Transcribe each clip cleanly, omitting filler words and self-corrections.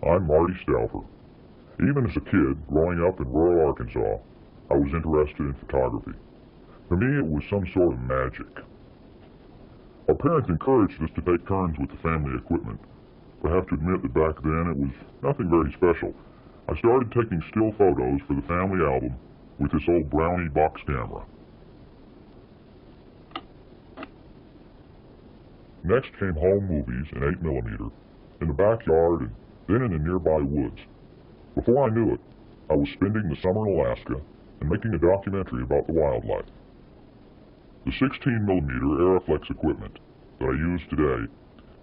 I'm Marty Stauffer. Even as a kid, growing up in rural Arkansas, I was interested in photography. For me, it was some sort of magic. Our parents encouraged us to take turns with the family equipment, but I have to admit that back then it was nothing very special. I started taking still photos for the family album with this old Brownie box camera. Next came home movies in 8mm, in the backyard, and then in the nearby woods. Before I knew it, I was spending the summer in Alaska and making a documentary about the wildlife. The 16mm Aeroflex equipment that I use today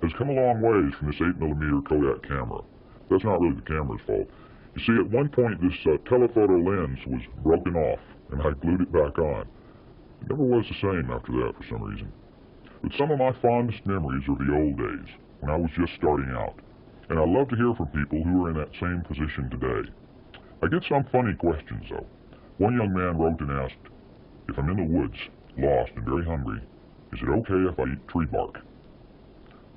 has come a long ways from this 8mm Kodak camera. That's not really the camera's fault. You see, at one point this telephoto lens was broken off, and I glued it back on. It never was the same after that for some reason. But some of my fondest memories are the old days, when I was just starting out. And I love to hear from people who are in that same position today. I get some funny questions, though. One young man wrote and asked, "If I'm in the woods, lost and very hungry, is it okay if I eat tree bark?"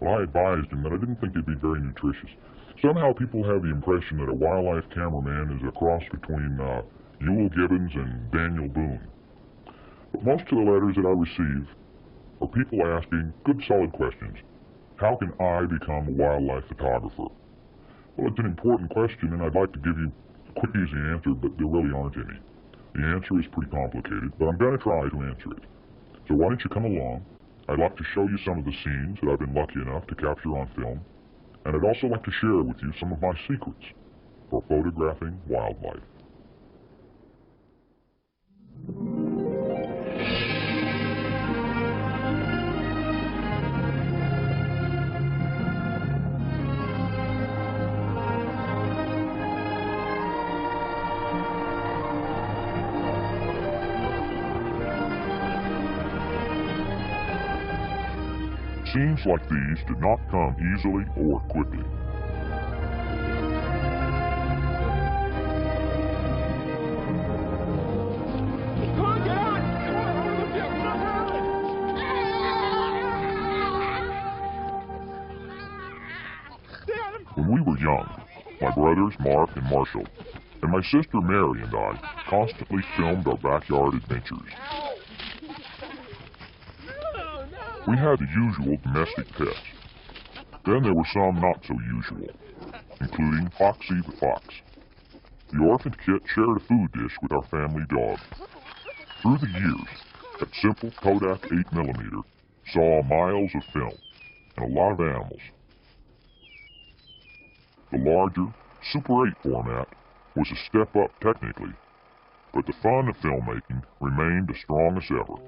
Well, I advised him that I didn't think it'd be very nutritious. Somehow people have the impression that a wildlife cameraman is a cross between Ewell Gibbons and Daniel Boone. But most of the letters that I receive are people asking good solid questions. How can I become a wildlife photographer? Well, it's an important question, and I'd like to give you a quick, easy answer, but there really aren't any. The answer is pretty complicated, but I'm going to try to answer it. So why don't you come along? I'd like to show you some of the scenes that I've been lucky enough to capture on film, and I'd also like to share with you some of my secrets for photographing wildlife. Scenes like these did not come easily or quickly. When we were young, my brothers Mark and Marshall, and my sister Mary and I constantly filmed our backyard adventures. We had the usual domestic pets. Then there were some not so usual, including Foxy the fox. The orphaned kit shared a food dish with our family dog. Through the years, that simple Kodak 8mm saw miles of film and a lot of animals. The larger, Super 8 format was a step up technically, but the fun of filmmaking remained as strong as ever.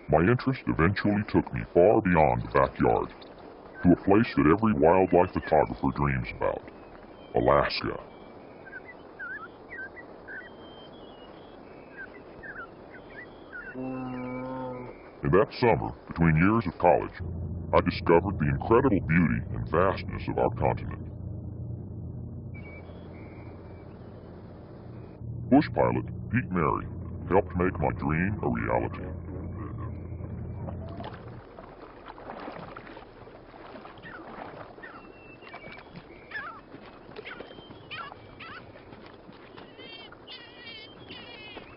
My interest eventually took me far beyond the backyard, to a place that every wildlife photographer dreams about, Alaska. In that summer, between years of college, I discovered the incredible beauty and vastness of our continent. Bush pilot Pete Mary helped make my dream a reality.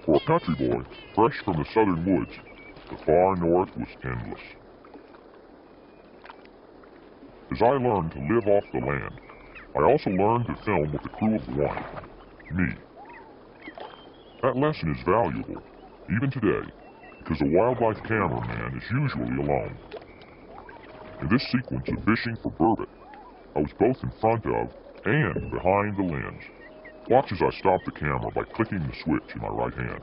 For a country boy, fresh from the southern woods, the far north was endless. As I learned to live off the land, I also learned to film with a crew of one, me. That lesson is valuable, even today, because a wildlife cameraman is usually alone. In this sequence of fishing for burbot, I was both in front of and behind the lens. Watch as I stop the camera by clicking the switch in my right hand.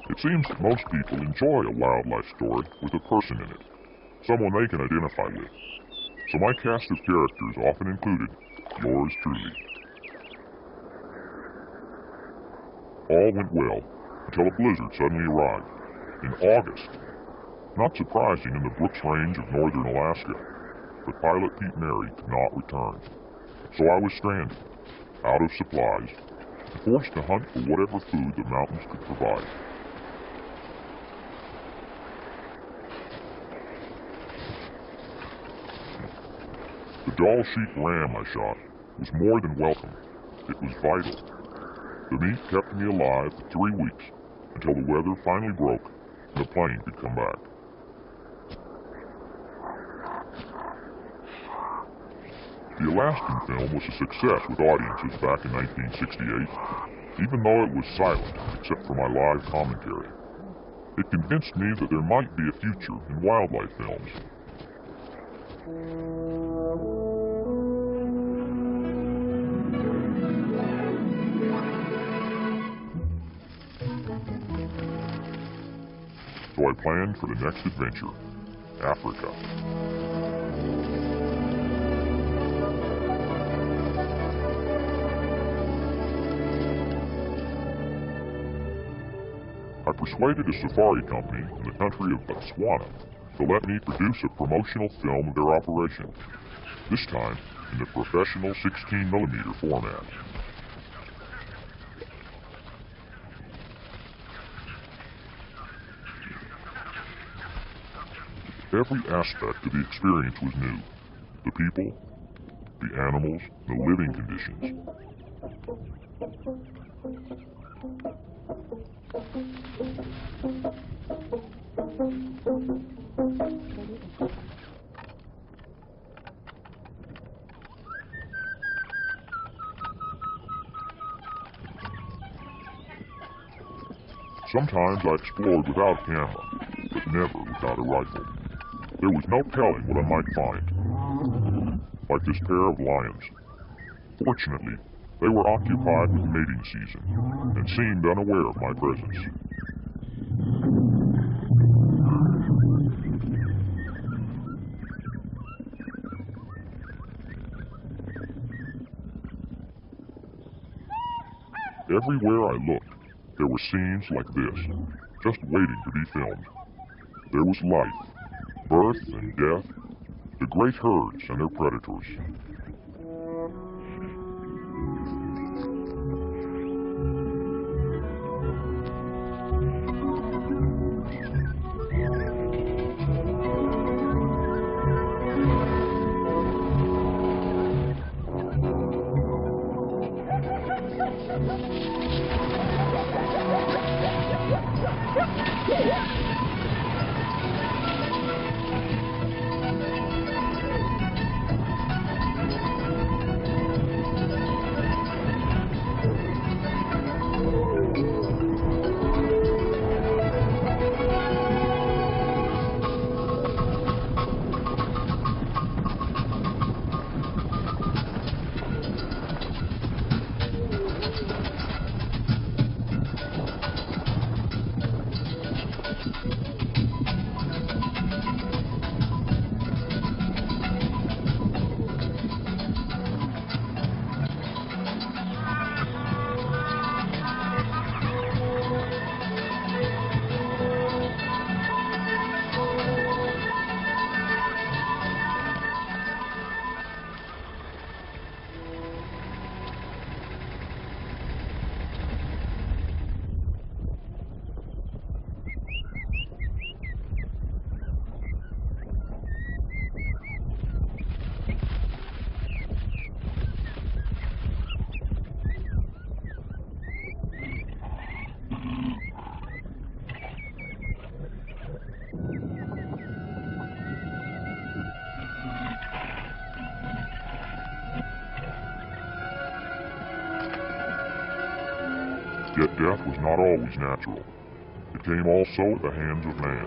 It seems that most people enjoy a wildlife story with a person in it, someone they can identify with. So my cast of characters often included yours truly. All went well until a blizzard suddenly arrived in August. Not surprising in the Brooks Range of northern Alaska. but pilot Pete Mary could not return. So I was stranded, out of supplies, and forced to hunt for whatever food the mountains could provide. The Dall sheep ram I shot was more than welcome. It was vital. The meat kept me alive for 3 weeks, until the weather finally broke and the plane could come back. The Alaskan film was a success with audiences back in 1968, even though it was silent except for my live commentary. It convinced me that there might be a future in wildlife films. So I planned for the next adventure, Africa. I persuaded a safari company in the country of Botswana to let me produce a promotional film of their operation, this time in the professional 16mm format. Every aspect of the experience was new. The people, the animals, the living conditions. Sometimes I explored without a camera, but never without a rifle. There was no telling what I might find, like this pair of lions. Fortunately, they were occupied with mating season, and seemed unaware of my presence. Everywhere I looked, there were scenes like this, just waiting to be filmed. There was life, birth and death, the great herds and their predators. Yet death was not always natural. It came also at the hands of man.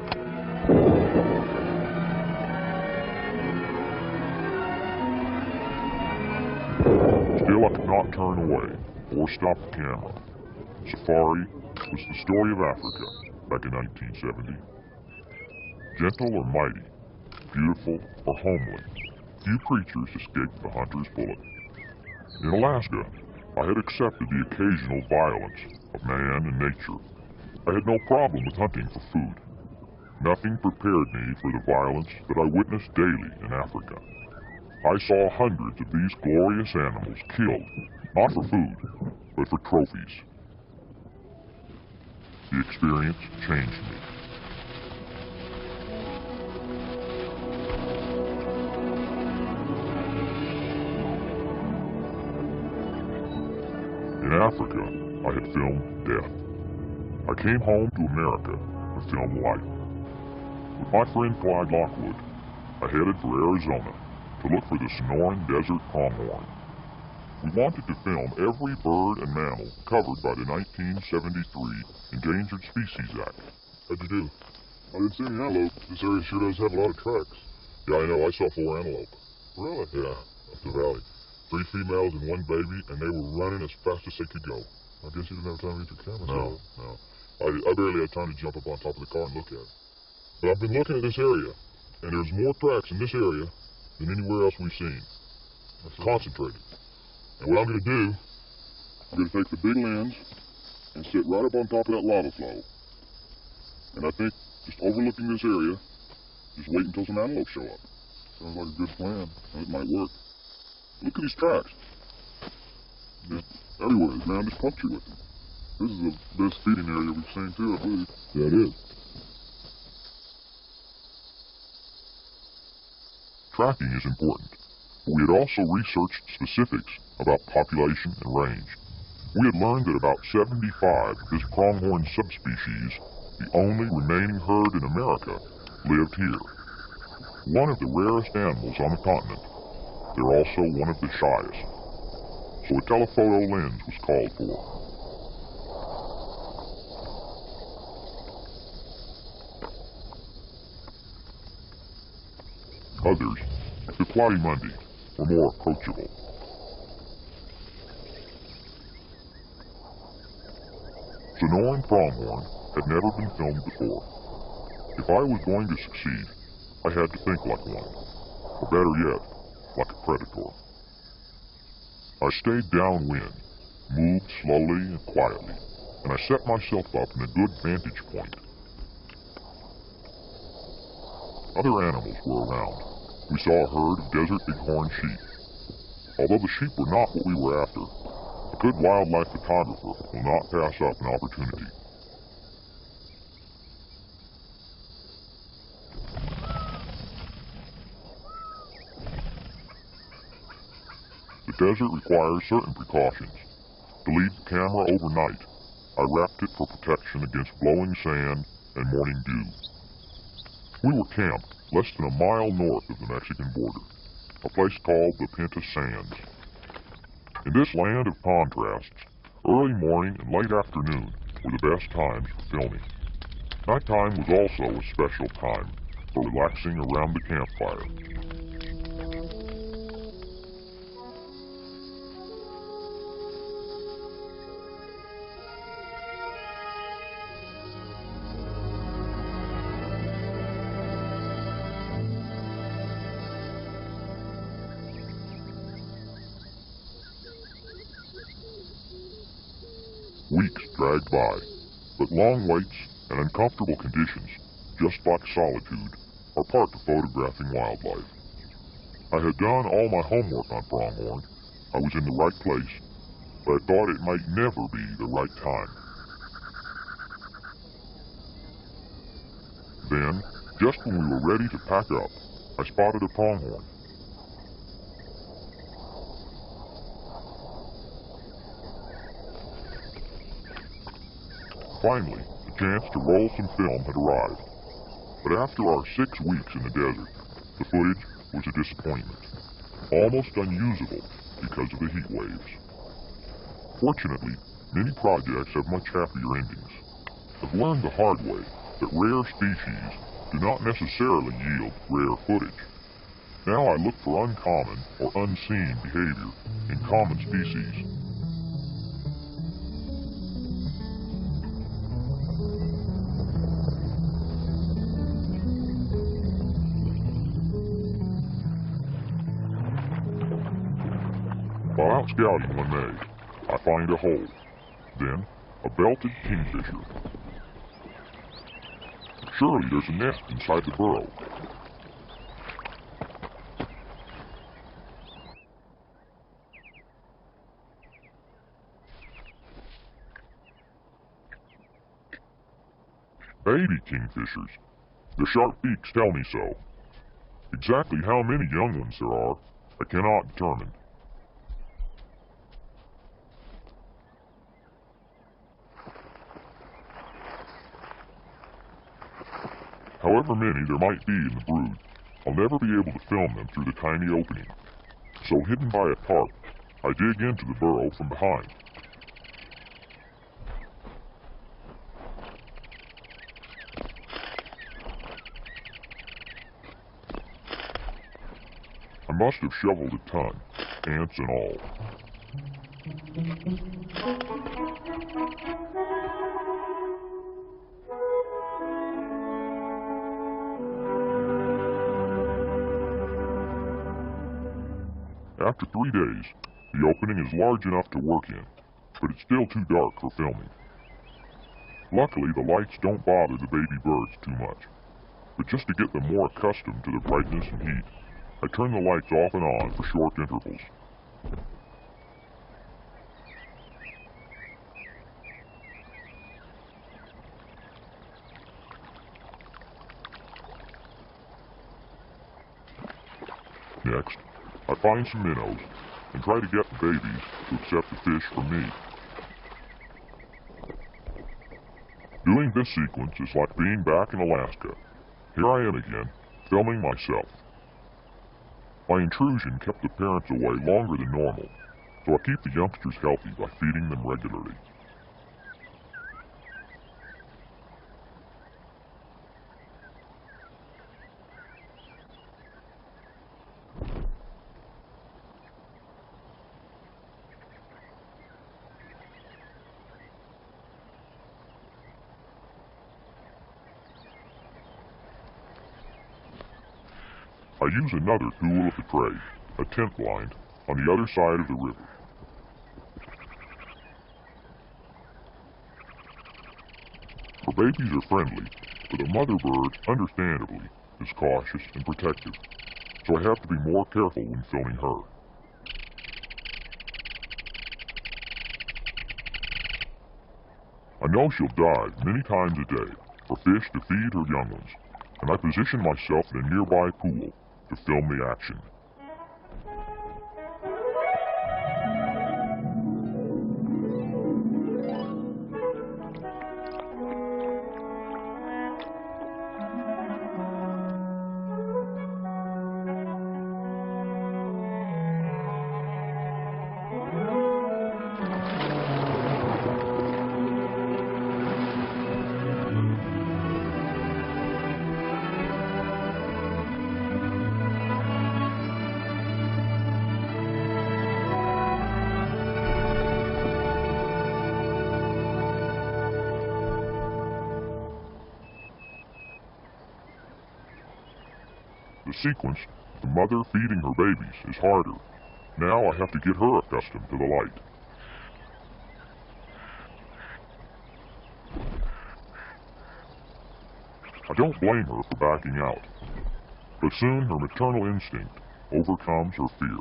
Still, I could not turn away or stop the camera. Safari was the story of Africa back in 1970. Gentle or mighty, beautiful or homely, few creatures escaped the hunter's bullet. In Alaska, I had accepted the occasional violence of man and nature. I had no problem with hunting for food. Nothing prepared me for the violence that I witnessed daily in Africa. I saw hundreds of these glorious animals killed, not for food, but for trophies. The experience changed me. In Africa, I had filmed death. I came home to America to film life. With my friend Clyde Lockwood, I headed for Arizona to look for the Sonoran Desert pronghorn. We wanted to film every bird and mammal covered by the 1973 Endangered Species Act. How'd you do? I didn't see any antelope. This area sure does have a lot of tracks. Yeah, I know. I saw 4 antelope. Really? Yeah, up the valley. 3 females and 1 baby, and they were running as fast as they could go. I guess you didn't have time to get your camera. No. I barely had time to jump up on top of the car and look at it. But I've been looking at this area, and there's more tracks in this area than anywhere else we've seen. It's concentrated. And what I'm going to do, I'm going to take the big lens and sit right up on top of that lava flow. And I think just overlooking this area, just wait until some antelope show up. Sounds like a good plan. It might work. Look at these tracks. Just everywhere. The ground is punctured with them. This is the best feeding area we've seen too, I believe. Yeah, it is. Tracking is important, but we had also researched specifics about population and range. We had learned that about 75 of this pronghorn subspecies, the only remaining herd in America, lived here. One of the rarest animals on the continent. They're also one of the shyest. So a telephoto lens was called for. Others, the Clarimundi, were more approachable. Sonoran pronghorn had never been filmed before. If I was going to succeed, I had to think like one, or better yet, like a predator. I stayed downwind, moved slowly and quietly, and I set myself up in a good vantage point. Other animals were around. We saw a herd of desert bighorn sheep. Although the sheep were not what we were after, a good wildlife photographer will not pass up an opportunity. The desert requires certain precautions. To leave the camera overnight, I wrapped it for protection against blowing sand and morning dew. We were camped less than a mile north of the Mexican border, a place called the Pinta Sands. In this land of contrasts, early morning and late afternoon were the best times for filming. Nighttime was also a special time for relaxing around the campfire. Weeks dragged by, but long waits and uncomfortable conditions, just like solitude, are part of photographing wildlife. I had done all my homework on pronghorn. I was in the right place, but I thought it might never be the right time. Then, just when we were ready to pack up, I spotted a pronghorn. Finally, the chance to roll some film had arrived. But after our 6 weeks in the desert, the footage was a disappointment. Almost unusable because of the heat waves. Fortunately, many projects have much happier endings. I've learned the hard way that rare species do not necessarily yield rare footage. Now I look for uncommon or unseen behavior in common species. While out scouting one day, I find a hole, then a belted kingfisher. Surely there's a nest inside the burrow. Baby kingfishers. Their sharp beaks tell me so. Exactly how many young ones there are, I cannot determine. However many there might be in the brood, I'll never be able to film them through the tiny opening. So hidden by a tarp, I dig into the burrow from behind. I must have shoveled a ton, ants and all. After 3 days, the opening is large enough to work in, but it's still too dark for filming. Luckily, the lights don't bother the baby birds too much, but just to get them more accustomed to the brightness and heat, I turn the lights off and on for short intervals. Next, I find some minnows and try to get the babies to accept the fish from me. Doing this sequence is like being back in Alaska. Here I am again, filming myself. My intrusion kept the parents away longer than normal, so I keep the youngsters healthy by feeding them regularly. I use another tool of the trade, a tent blind, on the other side of the river. For babies are friendly, but the mother bird, understandably, is cautious and protective, so I have to be more careful when filming her. I know she'll dive many times a day for fish to feed her young ones, and I position myself in a nearby pool to film the action. The sequence, the mother feeding her babies, is harder. Now I have to get her accustomed to the light. I don't blame her for backing out, but soon her maternal instinct overcomes her fear.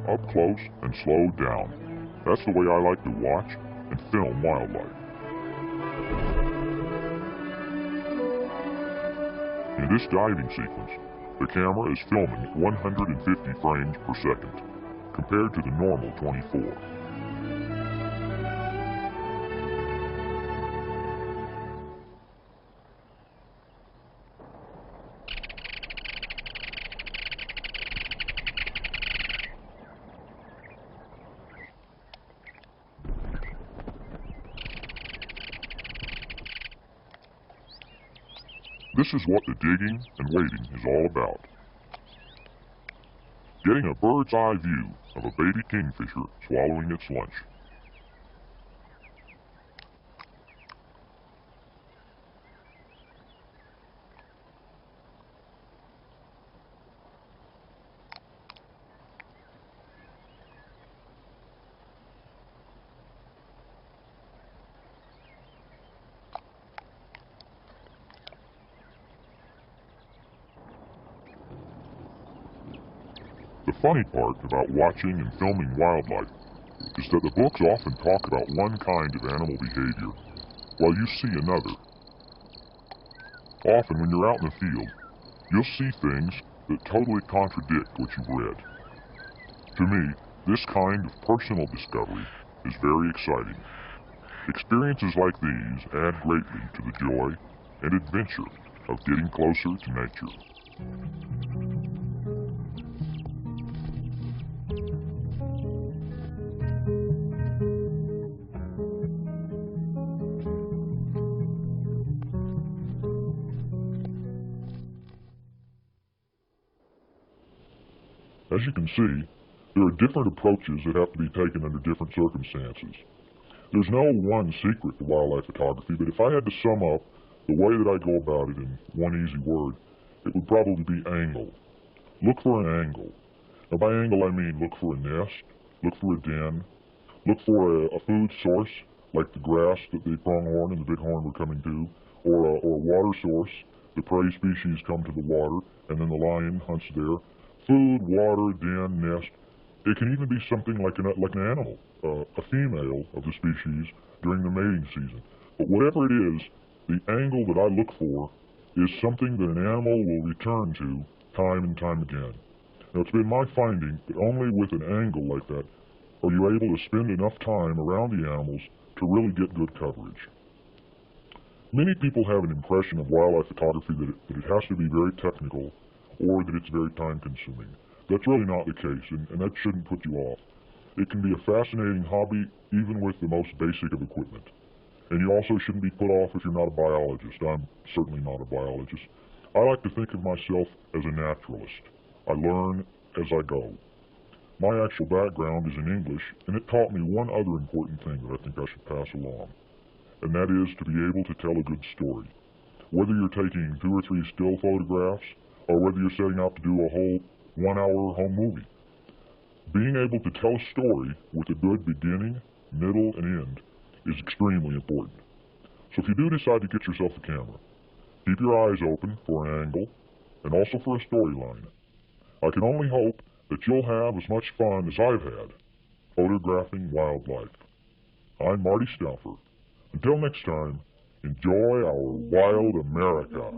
Up close and slowed down. That's the way I like to watch and film wildlife. In this diving sequence, the camera is filming at 150 frames per second, compared to the normal 24. This is what the digging and waiting is all about. Getting a bird's eye view of a baby kingfisher swallowing its lunch. The funny part about watching and filming wildlife is that the books often talk about one kind of animal behavior while you see another. Often when you're out in the field, you'll see things that totally contradict what you've read. To me, this kind of personal discovery is very exciting. Experiences like these add greatly to the joy and adventure of getting closer to nature. As you can see, there are different approaches that have to be taken under different circumstances. There's no one secret to wildlife photography, but if I had to sum up the way that I go about it in one easy word, it would probably be angle. Look for an angle. Now by angle I mean look for a nest, look for a den, look for a food source like the grass that the pronghorn and the bighorn were coming to, or a water source. The prey species come to the water and then the lion hunts there. Food, water, den, nest. It can even be something like an animal, a female of the species during the mating season. But whatever it is, the angle that I look for is something that an animal will return to time and time again. Now it's been my finding that only with an angle like that are you able to spend enough time around the animals to really get good coverage. Many people have an impression of wildlife photography that it has to be very technical or that it's very time-consuming. That's really not the case, and that shouldn't put you off. It can be a fascinating hobby even with the most basic of equipment. And you also shouldn't be put off if you're not a biologist. I'm certainly not a biologist. I like to think of myself as a naturalist. I learn as I go. My actual background is in English, and it taught me one other important thing that I think I should pass along, and that is to be able to tell a good story. Whether you're taking 2 or 3 still photographs, or whether you're setting out to do a whole 1-hour home movie, being able to tell a story with a good beginning, middle, and end is extremely important. So if you do decide to get yourself a camera, keep your eyes open for an angle and also for a storyline. I can only hope that you'll have as much fun as I've had photographing wildlife. I'm Marty Stauffer. Until next time, enjoy our wild America.